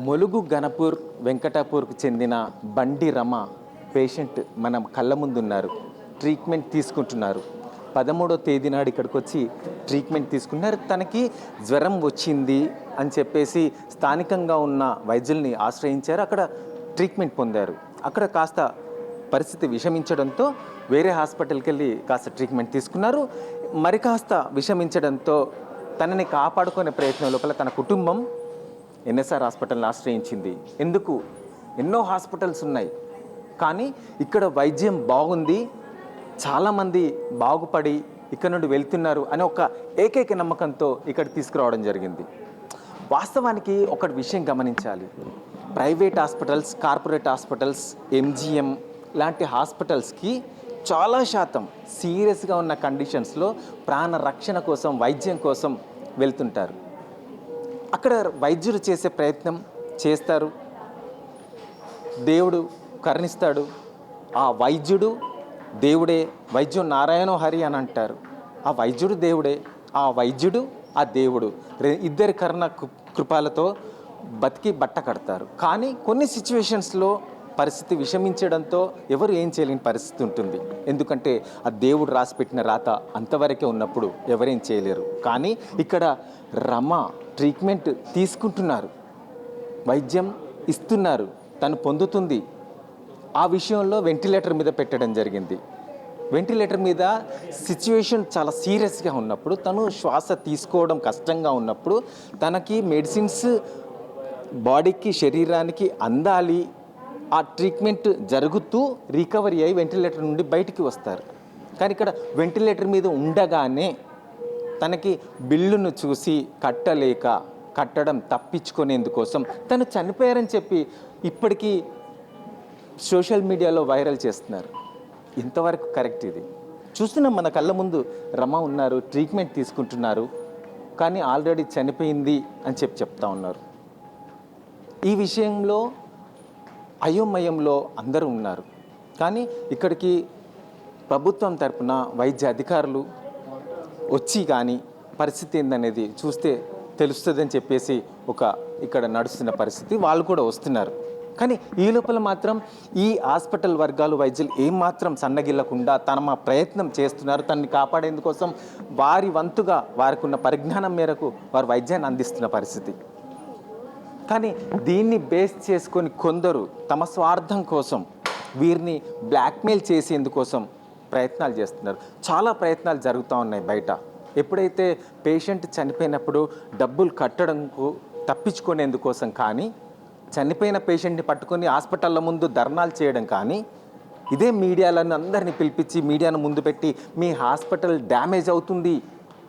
ములుగు గణపూర్ వెంకటాపూర్కు చెందిన బండి రమ పేషెంట్ మనం కళ్ళ ముందున్నారు. ట్రీట్మెంట్ తీసుకుంటున్నారు. 13వ తేదీ నాడు ఇక్కడికి వచ్చి ట్రీట్మెంట్ తీసుకున్నారు. తనకి జ్వరం వచ్చింది అని చెప్పేసి స్థానికంగా ఉన్న వైద్యుల్ని ఆశ్రయించారు. అక్కడ ట్రీట్మెంట్ పొందారు. అక్కడ కాస్త పరిస్థితి విషమించడంతో వేరే హాస్పిటల్కి వెళ్ళి కాస్త ట్రీట్మెంట్ తీసుకున్నారు. మరి కాస్త విషమించడంతో తనని కాపాడుకునే ప్రయత్నం లోపల తన కుటుంబం ఎన్ఎస్ఆర్ హాస్పిటల్ని ఆశ్రయించింది. ఎందుకు? ఎన్నో హాస్పిటల్స్ ఉన్నాయి, కానీ ఇక్కడ వైద్యం బాగుంది, చాలామంది బాగుపడి ఇక్కడ నుండి వెళ్తున్నారు అనే ఒక ఏకైక నమ్మకంతో ఇక్కడ తీసుకురావడం జరిగింది. వాస్తవానికి ఒకటి విషయం గమనించాలి. Private hospitals, corporate hospitals, MGM లాంటి హాస్పిటల్స్కి చాలా శాతం సీరియస్గా ఉన్న కండిషన్స్లో ప్రాణ రక్షణ కోసం, వైద్యం కోసం వెళ్తుంటారు. అక్కడ వైద్యులు చేసే ప్రయత్నం చేస్తారు, దేవుడు కరుణిస్తాడు. ఆ వైద్యుడు దేవుడే, వైద్యం నారాయణో హరి అని అంటారు. ఆ వైద్యుడు దేవుడే, ఆ వైద్యుడు ఆ దేవుడు ఇద్దరి కరుణ కృపాలతో బతికి బట్ట కడతారు. కానీ కొన్ని సిచ్యువేషన్స్లో పరిస్థితి విషమించడంతో ఎవరు ఏం చేయలేని పరిస్థితి ఉంటుంది. ఎందుకంటే ఆ దేవుడు రాసిపెట్టిన రాత అంతవరకే ఉన్నప్పుడు ఎవరేం చేయలేరు. కానీ ఇక్కడ రమ ట్రీట్మెంట్ తీసుకుంటున్నారు, వైద్యం ఇస్తున్నారు, తను పొందుతుంది. ఆ విషయంలో వెంటిలేటర్ మీద పెట్టడం జరిగింది. వెంటిలేటర్ మీద సిచ్యువేషన్ చాలా సీరియస్గా ఉన్నప్పుడు, తను శ్వాస తీసుకోవడం కష్టంగా ఉన్నప్పుడు, తనకి మెడిసిన్స్ బాడీకి, శరీరానికి అందాలి. ఆ ట్రీట్మెంట్ జరుగుతూ రికవరీ అయ్యి వెంటిలేటర్ నుండి బయటికి వస్తారు. కానీ ఇక్కడ వెంటిలేటర్ మీద ఉండగానే తనకి బిల్లును చూసి కట్టడం తప్పించుకునేందుకోసం తను చనిపోయారని చెప్పి ఇప్పటికీ సోషల్ మీడియాలో వైరల్ చేస్తున్నారు. ఇంతవరకు కరెక్ట్ ఇది? చూస్తున్నాం, మన కళ్ళ ముందు రమ ఉన్నారు, ట్రీట్మెంట్ తీసుకుంటున్నారు, కానీ ఆల్రెడీ చనిపోయింది అని చెప్తా ఉన్నారు. ఈ విషయంలో అయోమయంలో అందరూ ఉన్నారు. కానీ ఇక్కడికి ప్రభుత్వం తరపున వైద్య అధికారులు వచ్చి కానీ పరిస్థితి ఏందనేది చూస్తే తెలుస్తుందని చెప్పేసి ఇక్కడ నడుస్తున్న పరిస్థితి, వాళ్ళు కూడా వస్తున్నారు. కానీ ఈ లోపల మాత్రం ఈ హాస్పిటల్ వర్గాలు, వైద్యులు ఏమాత్రం సన్నగిల్లకుండా తమ ప్రయత్నం చేస్తున్నారు. తనని కాపాడేందుకోసం వారి వంతుగా వారికి ఉన్న పరిజ్ఞానం మేరకు వారు వైద్యాన్ని అందిస్తున్న పరిస్థితి. కానీ దీన్ని బేస్ చేసుకొని కొందరు తమ స్వార్థం కోసం వీరిని బ్లాక్మెయిల్ చేసేందుకోసం ప్రయత్నాలు చేస్తున్నారు. చాలా ప్రయత్నాలు జరుగుతూ ఉన్నాయి బయట. ఎప్పుడైతే పేషెంట్ చనిపోయినప్పుడు డబ్బులు కట్టడంకు తప్పించుకునేందుకోసం కానీ, చనిపోయిన పేషెంట్ని పట్టుకొని హాస్పిటళ్ళ ముందు ధర్నాలు చేయడం కానీ, ఇదే మీడియాలను అందరినీ పిలిపించి మీడియాను ముందు పెట్టి మీ హాస్పిటల్ డ్యామేజ్ అవుతుంది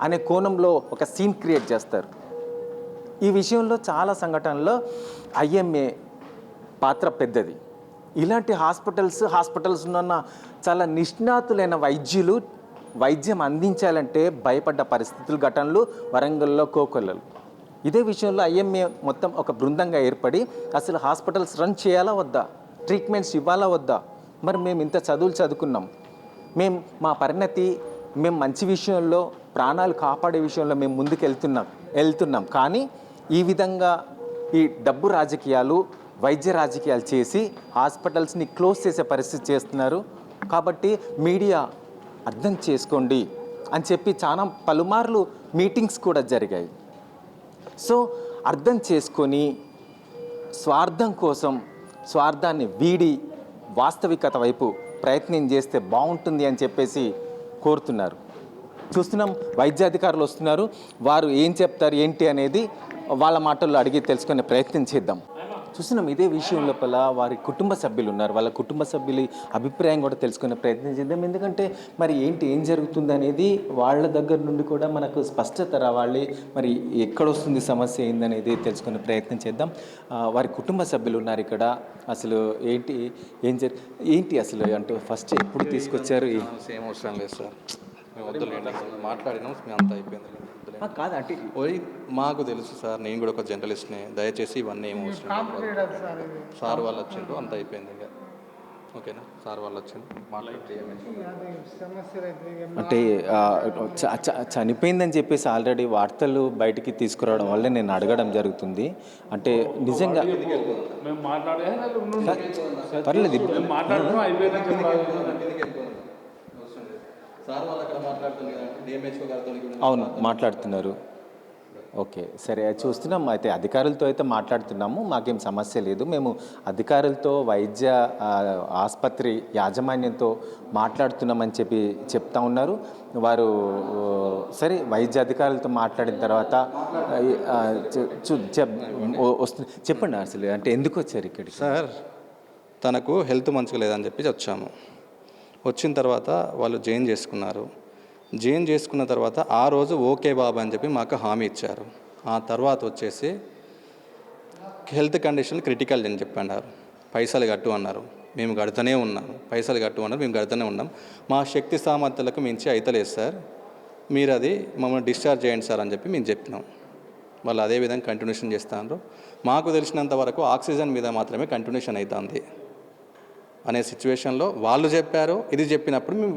అనే కోణంలో ఒక సీన్ క్రియేట్ చేస్తారు. ఈ విషయంలో చాలా సంఘటనల్లో ఐఎంఏ పాత్ర పెద్దది. ఇలాంటి హాస్పిటల్స్ ఉన్న చాలా నిష్ణాతులైన వైద్యులు వైద్యం అందించాలంటే భయపడ్డ పరిస్థితులు, ఘటనలు వరంగల్లో, కోకొల్లలు. ఇదే విషయంలో ఐఎంఏ మొత్తం ఒక బృందంగా ఏర్పడి అసలు హాస్పిటల్స్ రన్ చేయాలా వద్దా, ట్రీట్మెంట్స్ ఇవ్వాలా వద్దా, మరి మేము ఇంత చదువులు చదువుకున్నాం, మా పరిణతి, మేము మంచి విషయంలో, ప్రాణాలు కాపాడే విషయంలో మేము ముందుకు వెళ్తున్నాం. కానీ ఈ విధంగా ఈ డబ్బు రాజకీయాలు, వైద్య రాజకీయాలు చేసి హాస్పిటల్స్ని క్లోజ్ చేసే పరిస్థితి చేస్తున్నారు. కాబట్టి మీడియా అర్థం చేసుకోండి అని చెప్పి చాలా పలుమార్లు మీటింగ్స్ కూడా జరిగాయి. సో అర్థం చేసుకొని స్వార్థం కోసం స్వార్థాన్ని వీడి వాస్తవికత వైపు ప్రయత్నం చేస్తే బాగుంటుంది అని చెప్పేసి కోరుతున్నారు. చూస్తున్నాం, వైద్యాధికారులు వస్తున్నారు. వారు ఏం చెప్తారు ఏంటి అనేది వాళ్ళ మాటల్లో అడిగి తెలుసుకునే ప్రయత్నం చేద్దాం. చూస్తున్నాం, ఇదే విషయం లోపల వారి కుటుంబ సభ్యులు ఉన్నారు. వాళ్ళ కుటుంబ సభ్యుల అభిప్రాయం కూడా తెలుసుకునే ప్రయత్నం చేద్దాం. ఎందుకంటే మరి ఏం జరుగుతుంది అనేది వాళ్ళ దగ్గర నుండి కూడా మనకు స్పష్టత రావాలి. మరి ఎక్కడొస్తుంది సమస్య ఏందనేది తెలుసుకునే ప్రయత్నం చేద్దాం. వారి కుటుంబ సభ్యులు ఉన్నారు ఇక్కడ. అసలు ఏంటి అసలు అంటే ఫస్ట్ ఎప్పుడు తీసుకొచ్చారు? సేమ్ అవసరం లేదు సార్, మేము వద్దులేండి, మాట్లాడినాం, మేము అంతా అయిపోయింది. కాదు అంటే మాకు తెలుసు సార్, నేను కూడా ఒక జర్నలిస్ట్ని, దయచేసి ఇవన్నీ ఏమో సార్ వాళ్ళు వచ్చిండ్రు, అంత అయిపోయింది. ఇంకా ఓకేనా? సార్ వాళ్ళు వచ్చింది మాట్లాడితే అంటే చనిపోయిందని చెప్పేసి ఆల్రెడీ వార్తలు బయటికి తీసుకురావడం వల్ల నేను అడగడం జరుగుతుంది. అంటే నిజంగా మేము మాట్లాడే పర్లేదు మాట్లాడడం అయిపోయిందని చెప్పాలి. సార్ వాళ్ళు అక్కడ మాట్లాడుతుంది కదా, డిఎంహెచ్ఓ గారితో కూడా అవును మాట్లాడుతున్నారు. ఓకే సరే చూస్తున్నాం. అయితే అధికారులతో అయితే మాట్లాడుతున్నాము, మాకేం సమస్య లేదు. మేము అధికారులతో వైద్య ఆసుపత్రి యాజమాన్యంతో మాట్లాడుతున్నామని చెప్తా ఉన్నారు. వారు సరే వైద్య అధికారులతో మాట్లాడిన తర్వాత చెప్పండి అసలు అంటే ఎందుకు వచ్చారు ఇక్కడికి? సార్ తనకు హెల్త్ మంచిగా లేదని చెప్పి వచ్చాము. వచ్చిన తర్వాత వాళ్ళు జాయిన్ చేసుకున్నారు. జాయిన్ చేసుకున్న తర్వాత ఆ రోజు ఓకే బాబా అని చెప్పి మాకు హామీ ఇచ్చారు. ఆ తర్వాత వచ్చేసి హెల్త్ కండిషన్ క్రిటికల్ అని చెప్పన్నారు. పైసలు కట్టు అన్నారు. మేము కడుతూనే ఉన్నాము. పైసలు కట్టు అన్నారు, మేము కడుతూనే ఉన్నాం. మా శక్తి సామర్థ్యాలకు మించి అయితలేదు సార్, మీరు అది మమ్మల్ని డిశ్చార్జ్ చేయండి సార్ అని చెప్పి మేము చెప్పినాం. వాళ్ళు అదే విధంగా కంటిన్యూషన్ చేస్తున్నారు. మాకు తెలిసినంత వరకు ఆక్సిజన్ మీద మాత్రమే కంటిన్యూషన్ అవుతుంది అనే సిచ్యువేషన్లో వాళ్ళు చెప్పారు. ఇది చెప్పినప్పుడు మేము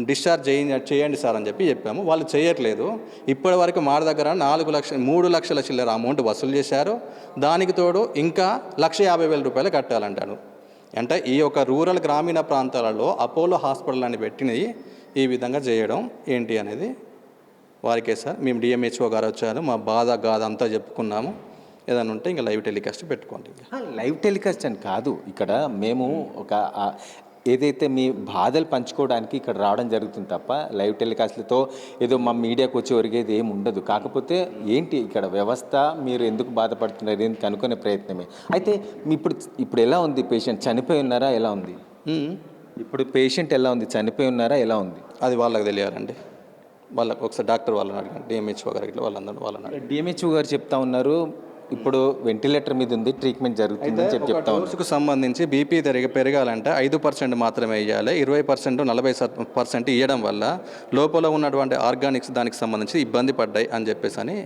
డిశ్చార్జ్ చేయండి సార్ అని చెప్పి చెప్పాము. వాళ్ళు చేయట్లేదు. ఇప్పటి వరకు మా దగ్గర 3 లక్షల చిల్లర అమౌంట్ వసూలు చేశారు. దానికి తోడు ఇంకా 1,50,000 రూపాయలు కట్టాలంటాడు. అంటే ఈ యొక్క రూరల్ గ్రామీణ ప్రాంతాలలో అపోలో హాస్పిటల్ అని పెట్టినవి ఈ విధంగా చేయడం ఏంటి అనేది వారికే సార్. మేము డిఎంహెచ్ఓ గారు వచ్చారు, మా బాధ గాథ అంతా చెప్పుకున్నాము. ఏదైనా ఉంటే ఇంకా లైవ్ టెలికాస్ట్ పెట్టుకోండి. లైవ్ టెలికాస్ట్ అని కాదు, ఇక్కడ మేము ఒక ఏదైతే మీ బాధలు పంచుకోవడానికి ఇక్కడ రావడం జరుగుతుంది తప్ప లైవ్ టెలికాస్ట్లతో ఏదో మా మీడియాకు వచ్చి ఒరిగేది ఏమి ఉండదు. కాకపోతే ఏంటి ఇక్కడ వ్యవస్థ, మీరు ఎందుకు బాధపడుతున్నారు అని కనుక్కునే ప్రయత్నమే. అయితే ఇప్పుడు ఎలా ఉంది పేషెంట్? చనిపోయి ఉన్నారా, ఎలా ఉంది ఇప్పుడు పేషెంట్? ఎలా ఉంది, చనిపోయి ఉన్నారా, ఎలా ఉంది? అది వాళ్ళకి తెలియాలండి. వాళ్ళకి ఒకసారి డాక్టర్ వాళ్ళని అడగండి, డిఎంహెచ్ఓ గారు ఇట్లా వాళ్ళని డిఎంహెచ్ఓ గారు చెప్తా ఉన్నారు ఇప్పుడు వెంటిలేటర్ మీద ఉంది, ట్రీట్మెంట్ జరుగుతుందని చెప్తా ఉన్నారు. డోసుకు సంబంధించి బీపీ పెరగాలంటే 5% మాత్రమే ఇవ్వాలి. 20% 40% ఇవ్వడం వల్ల లోపల ఉన్నటువంటి ఆర్గానిక్స్ దానికి సంబంధించి ఇబ్బంది పడ్డాయి అని చెప్పేసి అని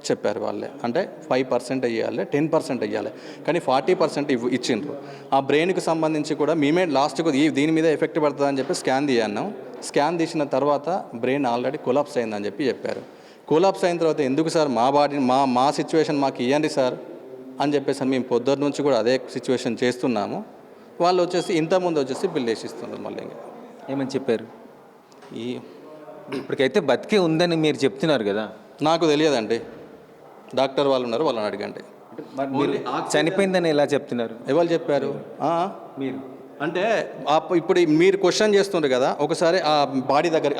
చెప్పారు వాళ్ళే. అంటే 5% ఇవ్వాలి, 10% ఇవ్వాలి, కానీ 40% ఇచ్చిండ్రు. ఆ బ్రెయిన్కి సంబంధించి కూడా మేమే లాస్ట్కు దీని మీద ఎఫెక్ట్ పడుతుందని చెప్పి స్కాన్ తీయన్నాం. స్కాన్ తీసిన తర్వాత బ్రెయిన్ ఆల్రెడీ కొలాప్స్ అయిందని చెప్పారు. కొలాప్స్ అయిన తర్వాత ఎందుకు సార్ మా బాడీ మా సిచ్యువేషన్ మాకు ఇవ్వండి సార్ అని చెప్పేసి మేము పొద్దున్న నుంచి కూడా అదే సిచ్యువేషన్ చేస్తున్నాము. వాళ్ళు వచ్చేసి ఇంతకుముందు వచ్చేసి బిల్ వేసిస్తున్నారు. మళ్ళీ ఇంకా ఏమని చెప్పారు? ఇప్పటికైతే బతికే ఉందని మీరు చెప్తున్నారు కదా. నాకు తెలియదండి, డాక్టర్ వాళ్ళు ఉన్నారు, వాళ్ళని అడగండి. చనిపోయిందని ఎలా చెప్తున్నారు? ఎవరు చెప్పారు? మీరు అంటే ఇప్పుడు మీరు క్వశ్చన్ చేస్తుండ్రు కదా, ఒకసారి ఆ బాడీ దగ్గర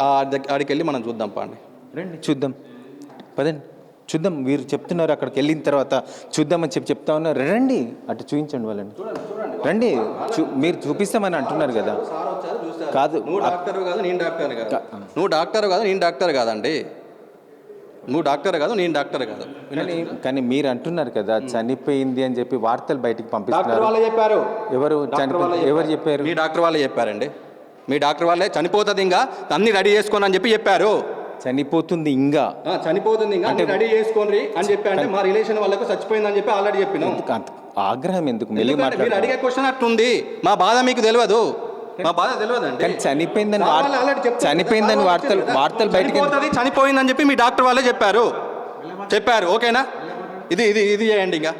ఆడికి వెళ్ళి మనం చూద్దాం పాండి. రండి చూద్దాం, పదండి చూద్దాం. మీరు చెప్తున్నారు అక్కడికి వెళ్ళిన తర్వాత చూద్దామని చెప్తా ఉన్నారు. రండి అటు చూపించండి వాళ్ళని, రండి మీరు చూపిస్తామని అంటున్నారు కదా. కాదు నువ్వు డాక్టర్ కాదు, నేను డాక్టర్ కాదు. నువ్వు డాక్టర్ కాదు, నేను డాక్టర్ కాదండి. నువ్వు డాక్టర్ కాదు, నేను డాక్టర్ కాదు. కానీ మీరు అంటున్నారు కదా చనిపోయింది అని చెప్పి వార్తలు బయటికి పంపిస్తున్నారు. వాళ్ళే చెప్పారు. ఎవరు ఎవరు చెప్పారు? మీ డాక్టర్ వాళ్ళే చెప్పారండి. మీ డాక్టర్ వాళ్ళే చనిపోతుంది ఇంకా అన్ని రెడీ చేసుకోని అని చెప్పారు. చనిపోతుంది ఇంకా చనిపోతుంది ఇంకా అంటే రెడీ చేసుకోండి అని చెప్పి అంటే మా రిలేషన్ వాళ్ళకు చచ్చిపోయిందని చెప్పి ఆల్రెడీ చెప్పినాం. ఆగ్రహం ఎందుకు? మీరు అడిగే క్వశ్చన్ అట్లుంది. మా బాధ మీకు తెలియదు, మా బాధ తెలియదండి. చనిపోయిందని వార్తలు బయటికి చనిపోయిందని చెప్పి మీ డాక్టర్ వాళ్ళే చెప్పారు. ఓకేనా? ఇది ఇది ఇది చేయండి. ఇంకా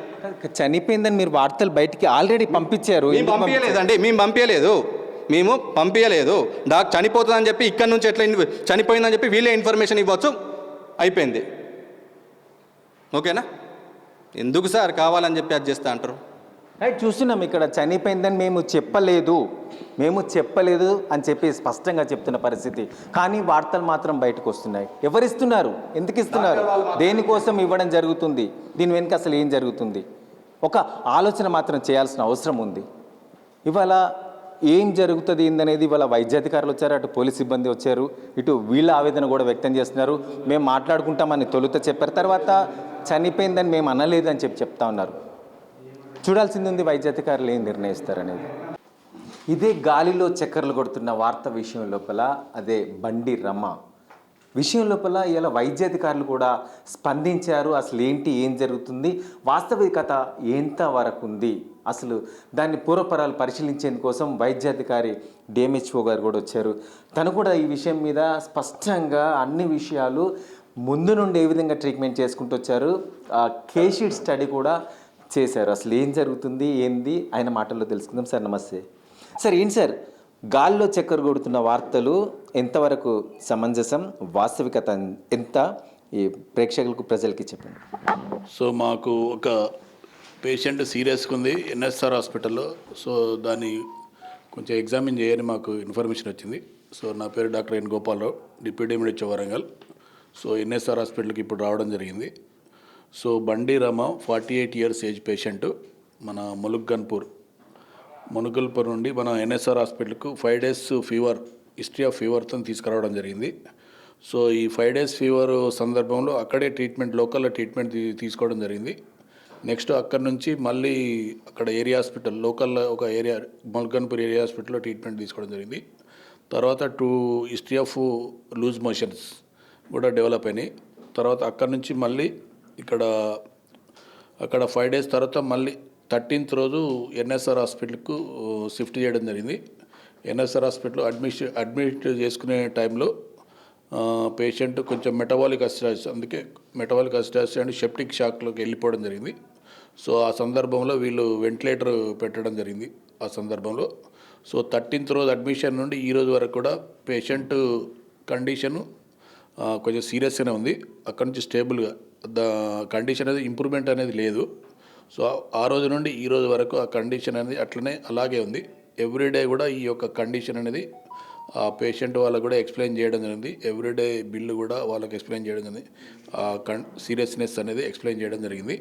చనిపోయిందని మీరు వార్తలు బయటికి ఆల్రెడీ పంపించారు. పంపించలేదండి, మేము పంపించలేదు. చనిపోతుందని చెప్పి ఇక్కడ నుంచి ఎట్లా చనిపోయిందని చెప్పి వీళ్ళే ఇన్ఫర్మేషన్ ఇవ్వచ్చు, అయిపోయింది. ఓకేనా? ఎందుకు సార్ కావాలని చెప్పి అది చేస్తా అంటారు? చూస్తున్నాం ఇక్కడ చనిపోయిందని మేము చెప్పలేదు అని చెప్పి స్పష్టంగా చెప్తున్న పరిస్థితి. కానీ వార్తలు మాత్రం బయటకు వస్తున్నాయి. ఎవరిస్తున్నారు? ఎందుకు ఇస్తున్నారు? దేనికోసం ఇవ్వడం జరుగుతుంది? దీని వెనుక అసలు ఏం జరుగుతుంది? ఒక ఆలోచన మాత్రం చేయాల్సిన అవసరం ఉంది. ఇవాళ ఏం జరుగుతుంది ఏందనేది ఇవాళ వైద్యాధికారులు వచ్చారు, అటు పోలీస్ సిబ్బంది వచ్చారు, ఇటు వీళ్ళ ఆవేదన కూడా వ్యక్తం చేస్తున్నారు. మేము మాట్లాడుకుంటామని తొలుత చెప్పారు, తర్వాత చనిపోయిందని మేము అనలేదని చెప్తా ఉన్నారు. చూడాల్సింది ఉంది వైద్యాధికారులు ఏం నిర్ణయిస్తారనేది. ఇదే గాలిలో చక్కర్లు కొడుతున్న వార్త విషయం లోపల అదే బండి రమ విషయం లోపల ఇలా వైద్యాధికారులు కూడా స్పందించారు. అసలు ఏం జరుగుతుంది, వాస్తవికత ఎంతవరకు ఉంది అసలు దాన్ని పూర్వపరాలు పరిశీలించేందుకోసం వైద్యాధికారి డిఎంహెచ్ఓ గారు కూడా వచ్చారు. తను కూడా ఈ విషయం మీద స్పష్టంగా అన్ని విషయాలు ముందు నుండి ఏ విధంగా ట్రీట్మెంట్ చేసుకుంటూ వచ్చారు, కేషీట్ స్టడీ కూడా చేశారు. అసలు ఏం జరుగుతుంది ఏంది ఆయన మాటల్లో తెలుసుకుందాం. సార్ నమస్తే. సార్ ఏంటి సార్ గాల్లో చక్కెర కొడుతున్న వార్తలు ఎంతవరకు సమంజసం, వాస్తవికత ఎంత, ఈ ప్రేక్షకులకు ప్రజలకి చెప్పండి. సో మాకు ఒక పేషెంట్ సీరియస్గా ఉంది ఎన్ఎస్ఆర్ హాస్పిటల్లో. సో దాన్ని కొంచెం ఎగ్జామిన్ చేయని మాకు ఇన్ఫర్మేషన్ వచ్చింది. సో నా పేరు doctor N Gopalarao, deputy MDHO Warangal. So NSR హాస్పిటల్కి ఇప్పుడు రావడం జరిగింది. సో బండి రమ 48 ఇయర్స్ ఏజ్ పేషెంట్, మన మునుగల్పూర్ నుండి మన ఎన్ఎస్ఆర్ హాస్పిటల్కు 5 days ఫీవర్, హిస్టరీ ఆఫ్ ఫీవర్తో తీసుకురావడం జరిగింది. సో ఈ 5 days ఫీవర్ సందర్భంలో అక్కడే ట్రీట్మెంట్, లోకల్లో ట్రీట్మెంట్ తీసుకోవడం జరిగింది. నెక్స్ట్ అక్కడి నుంచి మళ్ళీ అక్కడ ఏరియా హాస్పిటల్, లోకల్లో ఒక ఏరియా ముల్కన్పూర్ ఏరియా హాస్పిటల్లో ట్రీట్మెంట్ తీసుకోవడం జరిగింది. తర్వాత 2 హిస్టరీ ఆఫ్ లూజ్ మోషన్స్ కూడా డెవలప్ అయినాయి. తర్వాత అక్కడి నుంచి మళ్ళీ అక్కడ 5 days తర్వాత మళ్ళీ 13th రోజు ఎన్ఎస్ఆర్ హాస్పిటల్కు షిఫ్ట్ చేయడం జరిగింది. ఎన్ఎస్ఆర్ హాస్పిటల్లో అడ్మిట్ చేసుకునే టైంలో పేషెంట్ కొంచెం మెటబాలిక్ అసిడాసిస్, అందుకే మెటబాలిక్ అసిడాసిస్ అండ్ సెప్టిక్ షాక్లోకి వెళ్ళిపోవడం జరిగింది. సో ఆ సందర్భంలో వీళ్ళు వెంటిలేటర్ పెట్టడం జరిగింది. ఆ సందర్భంలో సో 13th రోజు అడ్మిషన్ నుండి ఈ రోజు వరకు కూడా పేషెంట్ కండిషను కొంచెం సీరియస్గానే ఉంది. అక్కడి నుంచి స్టేబుల్గా కండిషన్ అనేది ఇంప్రూవ్మెంట్ అనేది లేదు. సో ఆ రోజు నుండి ఈ రోజు వరకు ఆ కండిషన్ అనేది అట్లనే అలాగే ఉంది. ఎవ్రీడే కూడా ఈ యొక్క కండిషన్ అనేది ఆ పేషెంట్ వాళ్ళకు కూడా ఎక్స్ప్లెయిన్ చేయడం జరిగింది. ఎవ్రీడే బిల్లు కూడా వాళ్ళకి ఎక్స్ప్లెయిన్ చేయడం జరిగింది. సీరియస్నెస్ అనేది ఎక్స్ప్లెయిన్ చేయడం జరిగింది.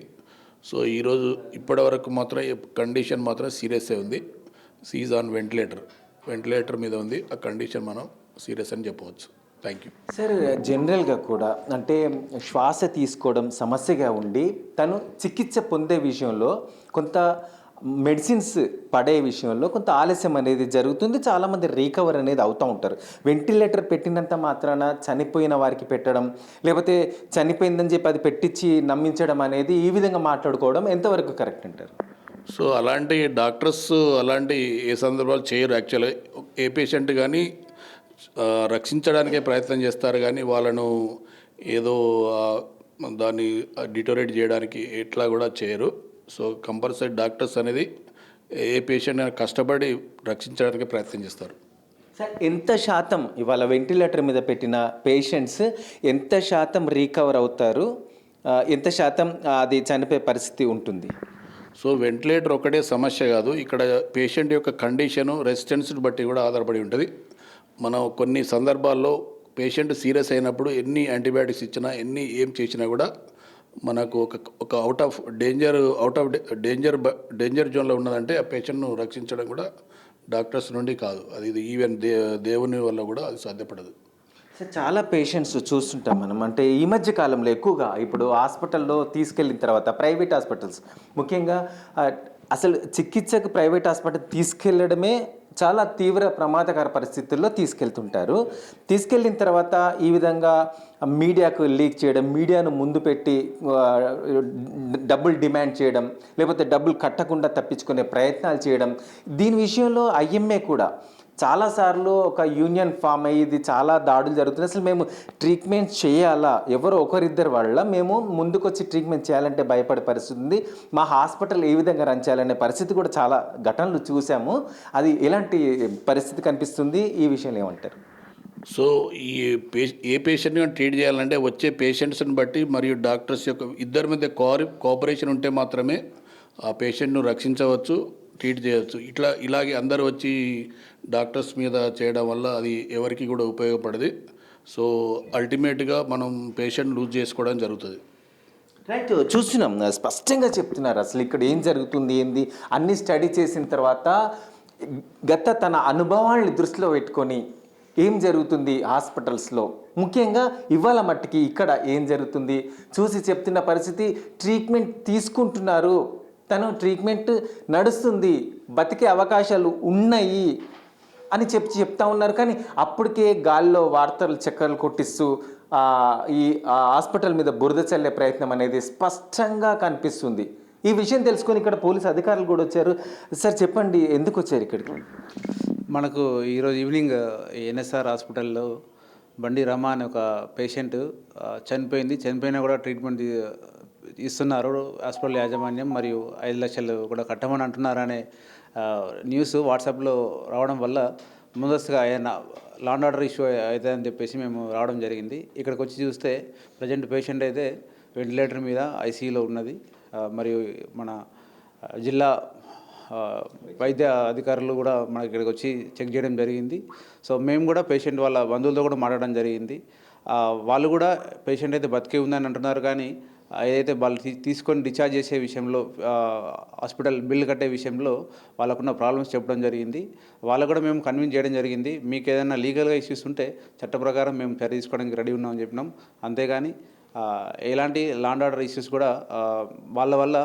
సో ఈరోజు ఇప్పటి వరకు మాత్రం కండిషన్ మాత్రం సీరియస్సే ఉంది. సీజ్ ఆన్ వెంటిలేటర్ మీద ఉంది. ఆ కండిషన్ మనం సీరియస్ అని చెప్పవచ్చు. Thank you. సార్ జనరల్గా కూడా అంటే శ్వాస తీసుకోవడం సమస్యగా ఉండి తను చికిత్స పొందే విషయంలో కొంత మెడిసిన్స్ పడే విషయంలో కొంత ఆలస్యం అనేది జరుగుతుంది. చాలామంది రీకవర్ అనేది అవుతూ ఉంటారు. వెంటిలేటర్ పెట్టినంత మాత్రాన చనిపోయిన వారికి పెట్టడం, లేకపోతే చనిపోయిందని చెప్పి అది పెట్టించి నమ్మించడం అనేది ఈ విధంగా మాట్లాడుకోవడం ఎంతవరకు కరెక్ట్ అంటారు? సో అలాంటి డాక్టర్స్ అలాంటి ఏ సందర్భాలు చేయరు. యాక్చువల్గా ఏ పేషెంట్ కానీ రక్షించడానికే ప్రయత్నం చేస్తారు, కానీ వాళ్ళను ఏదో దాన్ని డిటోరేట్ చేయడానికి ఎట్లా కూడా చేయరు. సో కంపల్సరీ డాక్టర్స్ అనేది ఏ పేషెంట్ కష్టపడి రక్షించడానికి ప్రయత్నం చేస్తారు. సార్ ఎంత శాతం ఇవాళ వెంటిలేటర్ మీద పెట్టిన పేషెంట్స్ ఎంత శాతం రీకవర్ అవుతారు, ఎంత శాతం అది చనిపోయే పరిస్థితి ఉంటుంది? సో వెంటిలేటర్ ఒకటే సమస్య కాదు, ఇక్కడ పేషెంట్ యొక్క కండిషను, రెసిస్టెన్స్ని బట్టి కూడా ఆధారపడి ఉంటుంది. మనం కొన్ని సందర్భాల్లో పేషెంట్ సీరియస్ అయినప్పుడు ఎన్ని యాంటీబయాటిక్స్ ఇచ్చినా ఏం చేసినా కూడా మనకు ఒక అవుట్ ఆఫ్ డేంజర్ జోన్లో ఉన్నదంటే ఆ పేషెంట్ను రక్షించడం కూడా డాక్టర్స్ నుండి కాదు, అది ఈవెన్ దేవుని వల్ల కూడా అది సాధ్యపడదు. సార్ చాలా పేషెంట్స్ చూస్తుంటాం మనం, అంటే ఈ మధ్య కాలంలో ఎక్కువగా ఇప్పుడు హాస్పిటల్లో తీసుకెళ్ళిన తర్వాత ప్రైవేట్ హాస్పిటల్స్ ముఖ్యంగా అసలు చికిత్సకు ప్రైవేట్ హాస్పిటల్ తీసుకెళ్ళడమే చాలా తీవ్ర ప్రమాదకర పరిస్థితుల్లో తీసుకెళ్తుంటారు. తీసుకెళ్ళిన తర్వాత ఈ విధంగా మీడియాకు లీక్ చేయడం, మీడియాను ముందు పెట్టి డబ్బులు డిమాండ్ చేయడం, లేకపోతే డబ్బులు కట్టకుండా తప్పించుకునే ప్రయత్నాలు చేయడం, దీని విషయంలో ఐఎంఏ కూడా చాలాసార్లు ఒక యూనియన్ ఫామ్ అయ్యి ఇది చాలా దాడులు జరుగుతుంది. అసలు మేము ట్రీట్మెంట్ చేయాలా, ఎవరో ఒకరిద్దరు వాళ్ళ మేము ముందుకొచ్చి ట్రీట్మెంట్ చేయాలంటే భయపడే పరిస్థితి ఉంది. మా హాస్పిటల్ ఏ విధంగా రన్ చేయాలనే పరిస్థితి కూడా చాలా ఘటనలు చూసాము. అది ఎలాంటి పరిస్థితి కనిపిస్తుంది, ఈ విషయంలో ఏమంటారు? సో ఏ పేషెంట్ని ట్రీట్ చేయాలంటే వచ్చే పేషెంట్స్ని బట్టి మరియు డాక్టర్స్ యొక్క ఇద్దరి మధ్య కోఆపరేషన్ ఉంటే మాత్రమే ఆ పేషెంట్ను రక్షించవచ్చు, ట్రీట్ చేయవచ్చు. ఇలాగే అందరూ వచ్చి డాక్టర్స్ మీద చేయడం వల్ల అది ఎవరికి కూడా ఉపయోగపడదు. సో అల్టిమేట్గా మనం పేషెంట్ లూజ్ చేసుకోవడం జరుగుతుంది. రైట్, చూస్తున్నాం స్పష్టంగా చెప్తున్నారు అసలు ఇక్కడ ఏం జరుగుతుంది ఏంది అన్ని స్టడీ చేసిన తర్వాత గత తన అనుభవాన్ని దృష్టిలో పెట్టుకొని ఏం జరుగుతుంది హాస్పిటల్స్లో, ముఖ్యంగా ఇవాళ మట్టికి ఇక్కడ ఏం జరుగుతుంది చూసి చెప్తున్న పరిస్థితి. ట్రీట్మెంట్ తీసుకుంటున్నారు, తను ట్రీట్మెంట్ నడుస్తుంది, బతికే అవకాశాలు ఉన్నాయి అని చెప్తా ఉన్నారు. కానీ అప్పటికే గాల్లో వార్తలు చక్కర్లు కొట్టిస్తూ ఈ హాస్పిటల్ మీద బురద చల్లే ప్రయత్నం అనేది స్పష్టంగా కనిపిస్తుంది. ఈ విషయం తెలుసుకొని ఇక్కడ పోలీసు అధికారులు కూడా వచ్చారు. సార్ చెప్పండి, ఎందుకు వచ్చారు ఇక్కడికి? మనకు ఈరోజు ఈవినింగ్ ఎన్ఎస్ఆర్ హాస్పిటల్లో బండి రమ అనే ఒక పేషెంట్ చనిపోయింది. చనిపోయినా కూడా ట్రీట్మెంట్ ఇస్తున్నారు హాస్పిటల్ యాజమాన్యం, మరియు 5 లక్షలు కూడా కట్టమని అంటున్నారనే న్యూస్ వాట్సాప్లో రావడం వల్ల ముందస్తుగా ఆయన లా అండ్ ఆర్డర్ ఇష్యూ అవుతుందని చెప్పేసి మేము రావడం జరిగింది. ఇక్కడికి వచ్చి చూస్తే ప్రజెంట్ పేషెంట్ అయితే వెంటిలేటర్ మీద ఐసీయూలో ఉన్నది. మరియు మన జిల్లా వైద్య అధికారులు కూడా మనకి ఇక్కడికి వచ్చి చెక్ చేయడం జరిగింది. సో మేము కూడా పేషెంట్ వాళ్ళ బంధువులతో కూడా మాట్లాడడం జరిగింది. వాళ్ళు కూడా పేషెంట్ అయితే బతికే ఉందని అంటున్నారు, కానీ ఏదైతే వాళ్ళు తీసుకొని డిశ్చార్జ్ చేసే విషయంలో హాస్పిటల్ బిల్ కట్టే విషయంలో వాళ్ళకున్న ప్రాబ్లమ్స్ చెప్పడం జరిగింది. వాళ్ళకు కూడా మేము కన్విన్స్ చేయడం జరిగింది. మీకు ఏదైనా లీగల్గా ఇష్యూస్ ఉంటే చట్ట ప్రకారం మేము చర్య తీసుకోవడానికి రెడీ ఉన్నామని చెప్పినాం. అంతేగాని ఎలాంటి లా అండ్ ఆర్డర్ ఇష్యూస్ కూడా వాళ్ళ వల్ల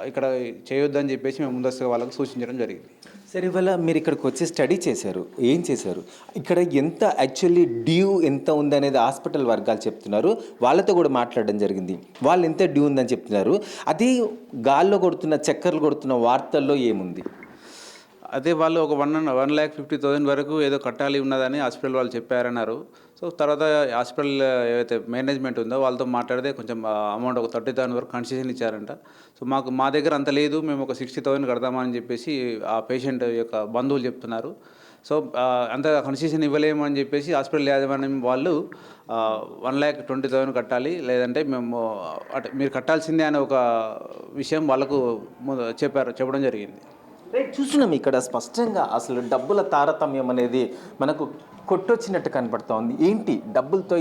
ఇక్కడ చేయొద్దని చెప్పేసి మేము ముందస్తుగా వాళ్ళకు సూచించడం జరిగింది. సరే, ఇవాళ మీరు ఇక్కడికి వచ్చి స్టడీ చేశారు, ఏం చేశారు? ఇక్కడ ఎంత యాక్చువల్లీ డ్యూ ఎంత ఉందనేది హాస్పిటల్ వర్గాలు చెప్తున్నారు. వాళ్ళతో కూడా మాట్లాడడం జరిగింది. వాళ్ళు ఎంత డ్యూ ఉందని చెప్తున్నారు. అది గాల్లో కొడుతున్న చక్కర్లు కొడుతున్న వార్తల్లో ఏముంది? అదే వాళ్ళు ఒక 1,50,000 వరకు ఏదో కట్టాలి ఉన్నదని హాస్పిటల్ వాళ్ళు చెప్పారన్నారు. సో తర్వాత హాస్పిటల్ ఏదైతే మేనేజ్మెంట్ ఉందో వాళ్ళతో మాట్లాడితే కొంచెం అమౌంట్ ఒక 30,000 వరకు కన్సెషన్ ఇచ్చారంట. సో మా దగ్గర అంత లేదు, మేము ఒక 60,000 కడదామని చెప్పేసి ఆ పేషెంట్ యొక్క బంధువులు చెప్తున్నారు. సో అంత కన్సెషన్ ఇవ్వలేము అని చెప్పేసి హాస్పిటల్ యాజమాన్యం వాళ్ళు 1,20,000 కట్టాలి, లేదంటే మేము మీరు కట్టాల్సిందే అనే ఒక విషయం వాళ్ళకు చెప్పడం జరిగింది. రైట్, చూస్తున్నాం ఇక్కడ స్పష్టంగా అసలు డబ్బుల తారతమ్యం అనేది మనకు కొట్టొచ్చినట్టు కనపడుతూ ఉంది. ఏంటి డబ్బులతో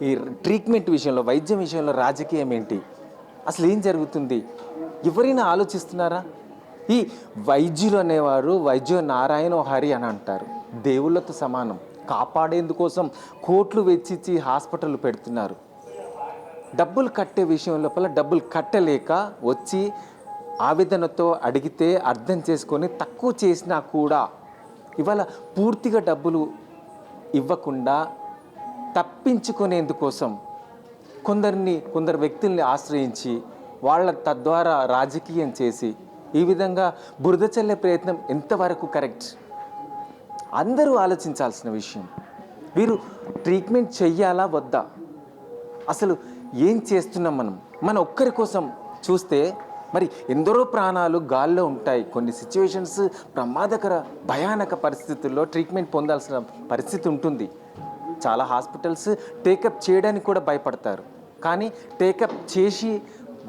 ఈ ట్రీట్మెంట్ విషయంలో, వైద్యం విషయంలో రాజకీయం ఏంటి? అసలు ఏం జరుగుతుంది? ఎవరైనా ఆలోచిస్తున్నారా? ఈ వైద్యులు అనేవారు వైద్యో నారాయణో హరి అని అంటారు. దేవుళ్ళతో సమానం. కాపాడేందుకోసం కోట్లు వెచ్చించి హాస్పిటల్ పెడుతున్నారు. డబ్బులు కట్టే విషయం లోపల డబ్బులు కట్టలేక వచ్చి ఆవేదనతో అడిగితే అర్థం చేసుకొని తక్కువ చేసినా కూడా ఇవాళ పూర్తిగా డబ్బులు ఇవ్వకుండా తప్పించుకునేందుకోసం కొందరు వ్యక్తుల్ని ఆశ్రయించి వాళ్ళ తద్వారా రాజకీయం చేసి ఈ విధంగా బురద చల్లే ప్రయత్నం ఎంతవరకు కరెక్ట్? అందరూ ఆలోచించాల్సిన విషయం. వీరు ట్రీట్మెంట్ చెయ్యాలా వద్దా? అసలు ఏం చేస్తున్నాం మన ఒక్కరి కోసం చూస్తే మరి ఎందరో ప్రాణాలు గాల్లో ఉంటాయి. కొన్ని సిచ్యువేషన్స్ ప్రమాదకర భయానక పరిస్థితుల్లో ట్రీట్మెంట్ పొందాల్సిన పరిస్థితి ఉంటుంది. చాలా హాస్పిటల్స్ టేకప్ చేయడానికి కూడా భయపడతారు. కానీ టేకప్ చేసి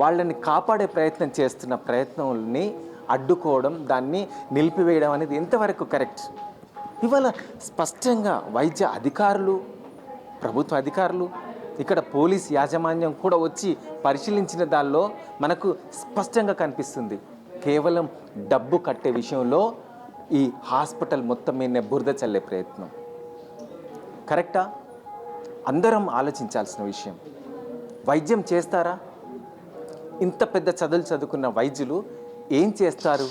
వాళ్ళని కాపాడే ప్రయత్నం చేస్తున్న ప్రయత్నాలని అడ్డుకోవడం, దాన్ని నిలిపివేయడం అనేది ఎంతవరకు కరెక్ట్? ఇవాళ స్పష్టంగా వైద్య అధికారులు, ప్రభుత్వ అధికారులు, ఇక్కడ పోలీస్ యాజమాన్యం కూడా వచ్చి పరిశీలించిన దానిలో మనకు స్పష్టంగా కనిపిస్తుంది. కేవలం డబ్బు కట్టే విషయంలో ఈ హాస్పిటల్ మొత్తం మీద బురద చల్లే ప్రయత్నం కరెక్టా? అందరం ఆలోచించాల్సిన విషయం. వైద్యం చేస్తారా? ఇంత పెద్ద చదువులు చదువుకున్న వైద్యులు ఏం చేస్తారు?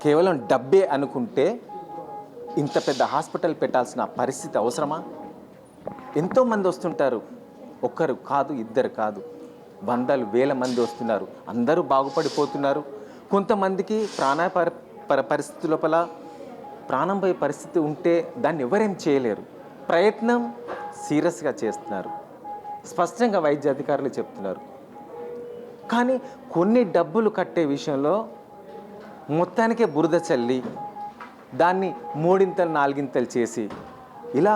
కేవలం డబ్బే అనుకుంటే ఇంత పెద్ద హాస్పిటల్ పెట్టాల్సిన పరిస్థితి అవసరమా? ఎంతోమంది వస్తుంటారు, ఒక్కరు కాదు, ఇద్దరు కాదు, వందలు వేల మంది వస్తున్నారు. అందరూ బాగుపడిపోతున్నారు. కొంతమందికి పరిస్థితి లోపల ప్రాణం పోయే పరిస్థితి ఉంటే దాన్ని ఎవరేం చేయలేరు. ప్రయత్నం సీరియస్గా చేస్తున్నారు, స్పష్టంగా వైద్య అధికారులు చెప్తున్నారు. కానీ కొన్ని డబ్బులు కట్టే విషయంలో మొత్తానికే బురద చల్లి దాన్ని 3 4 చేసి ఇలా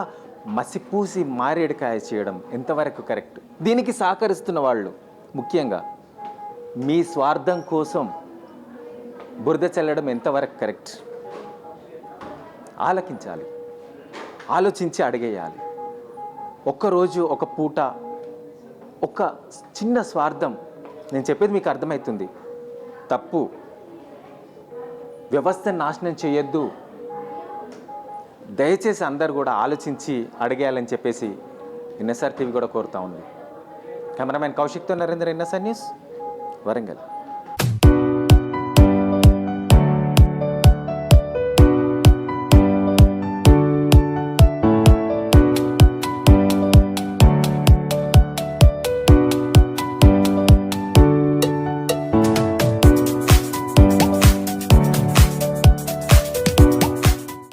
మసిపూసి మారేడుకాయ చేయడం ఎంతవరకు కరెక్ట్? దీనికి సహకరిస్తున్న వాళ్ళు ముఖ్యంగా మీ స్వార్థం కోసం బురద చల్లడం ఎంతవరకు కరెక్ట్? ఆలకించాలి, ఆలోచించి అడిగేయాలి. ఒక్కరోజు ఒక పూట ఒక చిన్న స్వార్థం, నేను చెప్పేది మీకు అర్థమవుతుంది, తప్పు. వ్యవస్థను నాశనం చేయొద్దు. దయచేసి అందరు కూడా ఆలోచించి అడిగేయాలని చెప్పేసి ఎన్ఎస్ఆర్ టీవీ కూడా కోరుతా ఉంది. కెమెరామెన్ కౌశిక్తో నరేంద్ర, ఎన్ఎస్ఆర్ న్యూస్, వరంగల్.